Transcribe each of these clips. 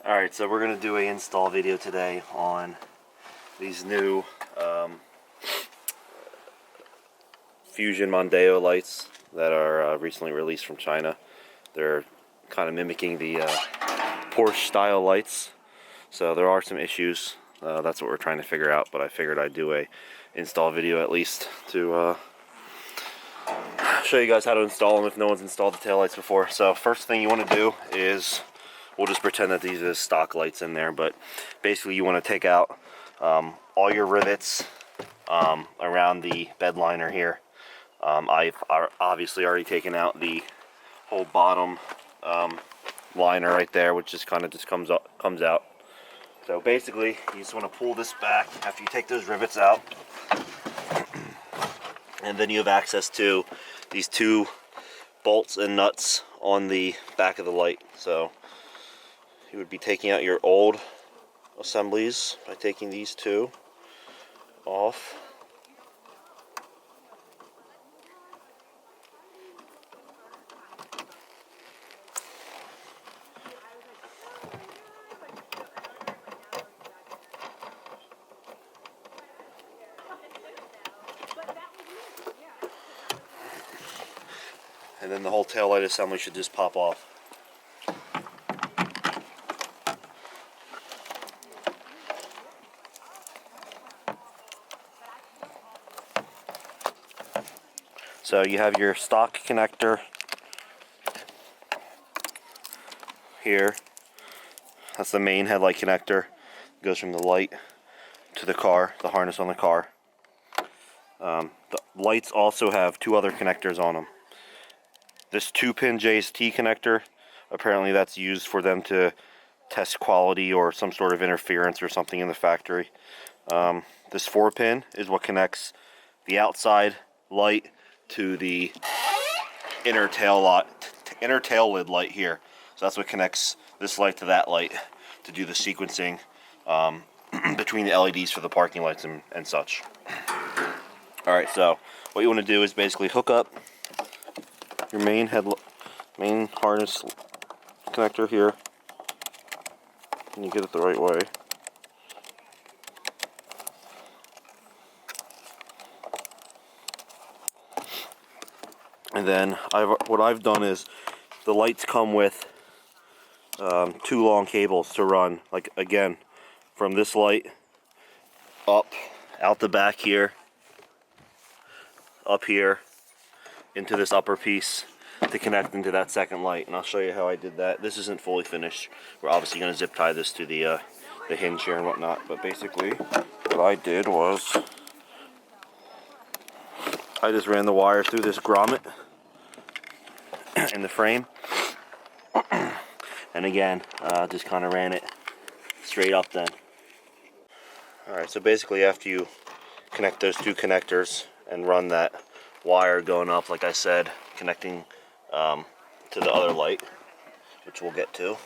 Alright, so we're going to do a install video today on these new Fusion Mondeo lights that are recently released from China. They're kind of mimicking the Porsche style lights, so there are some issues. That's what we're trying to figure out, but I figured I'd do a install video at least to show you guys how to install them if no one's installed the taillights before. So first thing you want to do is, we'll just pretend that these are stock lights in there, but basically you want to take out all your rivets around the bed liner here. I've obviously already taken out the whole bottom liner right there, which just kind of comes out. So basically you just want to pull this back after you take those rivets out, and then you have access to these two bolts and nuts on the back of the light. So you would be taking out your old assemblies by taking these two off. And then the whole taillight assembly should just pop off. So you have your stock connector here. That's the main headlight connector. It goes from the light to the car, the harness on the car. The lights also have two other connectors on them. This 2-pin JST connector, apparently that's used for them to test quality or some sort of interference or something in the factory. This 4-pin is what connects the outside light to the inner tail lid light here. So that's what connects this light to that light to do the sequencing between the LEDs for the parking lights and such. Alright, so what you want to do is basically hook up your main harness connector here, and you get it the right way. And then what I've done is, the lights come with two long cables to run, like again, from this light up, out the back here, up here, into this upper piece to connect into that second light. And I'll show you how I did that. This isn't fully finished. We're obviously going to zip tie this to the hinge here and whatnot, but basically what I did was I just ran the wire through this grommet in the frame, and again just kind of ran it straight up then. Alright, so basically after you connect those two connectors and run that wire going up, like I said, connecting to the other light, which we'll get to.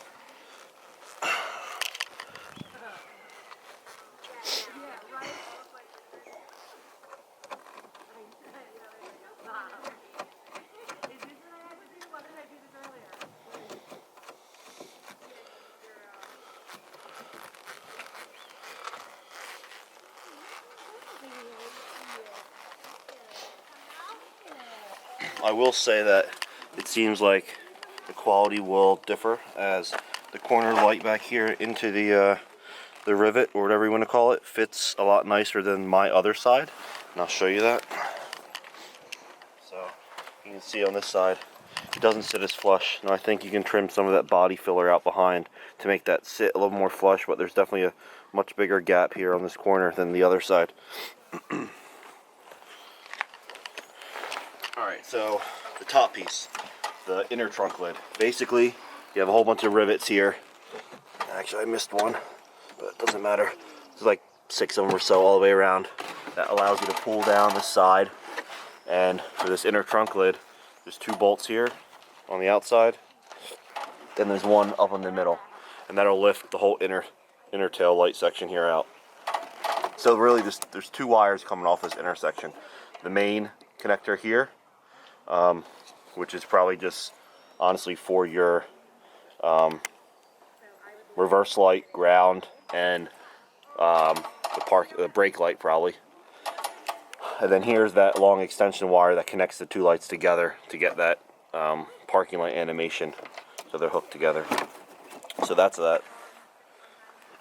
I will say that it seems like the quality will differ, as the corner light back here into the rivet, or whatever you want to call it, fits a lot nicer than my other side, and I'll show you that. So you can see on this side it doesn't sit as flush. Now I think you can trim some of that body filler out behind to make that sit a little more flush, but there's definitely a much bigger gap here on this corner than the other side. Alright, so the top piece, the inner trunk lid. Basically, you have a whole bunch of rivets here. Actually, I missed one, but it doesn't matter. There's like 6 of them or so all the way around. That allows you to pull down the side. And for this inner trunk lid, there's 2 bolts here on the outside. Then there's one up in the middle. And that'll lift the whole inner tail light section here out. So really, there's 2 wires coming off this intersection. The main connector here, which is probably just honestly for your reverse light, ground, and the brake light probably. And then here's that long extension wire that connects the two lights together to get that parking light animation, so they're hooked together. So that's that.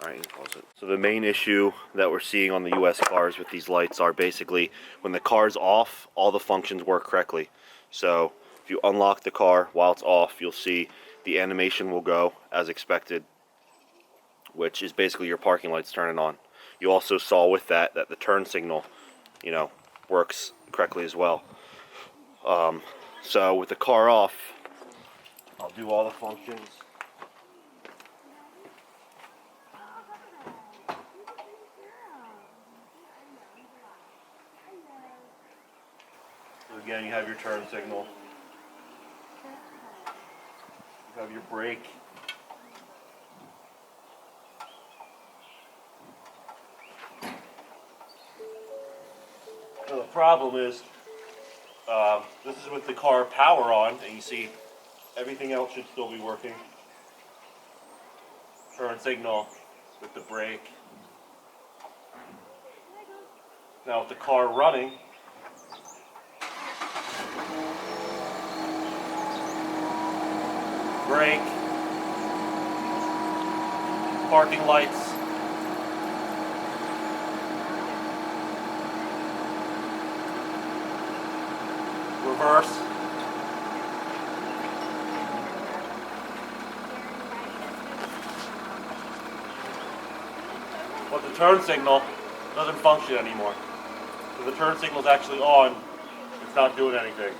Alright, pause it. So the main issue that we're seeing on the US cars with these lights are basically when the car's off, all the functions work correctly. So if you unlock the car while it's off, you'll see the animation will go as expected, which is basically your parking lights turning on. You also saw with that the turn signal, you know, works correctly as well. So with the car off, I'll do all the functions. So again, you have your turn signal. You have your brake. So the problem is, this is with the car power on, and you see everything else should still be working. Turn signal with the brake. Now with the car running, brake, parking lights, reverse, but the turn signal doesn't function anymore. So the turn signal is actually on, it's not doing anything.